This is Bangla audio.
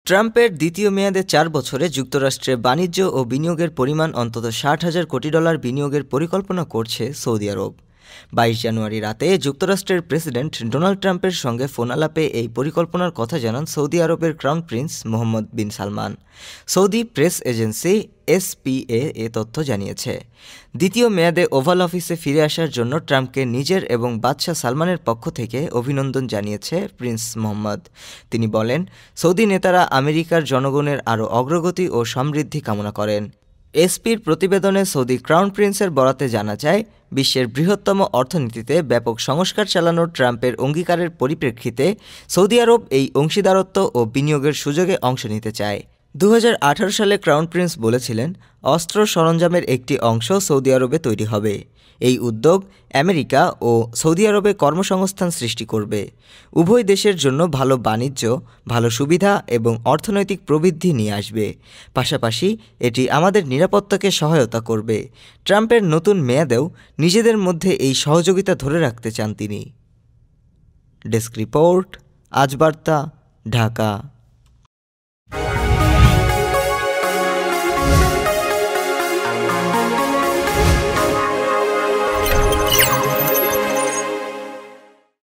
ট্রাম্পের দ্বিতীয় মেয়াদে ৪ বছরে যুক্তরাষ্ট্রে বাণিজ্য ও বিনিয়োগের পরিমাণ অন্তত $৬০,০০০ কোটি বিনিয়োগের পরিকল্পনা করছে সৌদি আরব। ২২ জানুয়ারি রাতে যুক্তরাষ্ট্রের প্রেসিডেন্ট ডোনাল্ড ট্রাম্পের সঙ্গে ফোনালাপে এই পরিকল্পনার কথা জানান সৌদি আরবের crown prince Mohammed bin Salman. Saudi press agency SPA এ তথ্য জানিয়েছে। দ্বিতীয় মেয়াদে ওভাল অফিসে ফিরে আসার জন্য ট্রাম্পকে নিজের এবং বাদশাহ সালমানের পক্ষ থেকে অভিনন্দন জানিয়েছে প্রিন্স মোহাম্মদ। তিনি বলেন, সৌদি নেতারা আমেরিকার জনগণের আরও অগ্রগতি ও সমৃদ্ধি কামনা করেন। এসপির প্রতিবেদনে সৌদি ক্রাউন প্রিন্সের বরাতে জানা যায়, বিশ্বের বৃহত্তম অর্থনীতিতে ব্যাপক সংস্কার চালানোর ট্রাম্পের অঙ্গীকারের পরিপ্রেক্ষিতে সৌদি আরব এই অংশীদারত্ব ও বিনিয়োগের সুযোগে অংশ নিতে চায়। ২০১৮ সালে ক্রাউন প্রিন্স বলেছিলেন, অস্ত্র সরঞ্জামের একটি অংশ সৌদি আরবে তৈরি হবে। এই উদ্যোগ আমেরিকা ও সৌদি আরবে কর্মসংস্থান সৃষ্টি করবে। উভয় দেশের জন্য ভালো বাণিজ্য, ভালো সুবিধা এবং অর্থনৈতিক প্রবৃদ্ধি নিয়ে আসবে। পাশাপাশি এটি আমাদের নিরাপত্তাকে সহায়তা করবে। ট্রাম্পের নতুন মেয়াদেও নিজেদের মধ্যে এই সহযোগিতা ধরে রাখতে চান তিনি। ডেস্ক রিপোর্ট, আজ বার্তা, ঢাকা।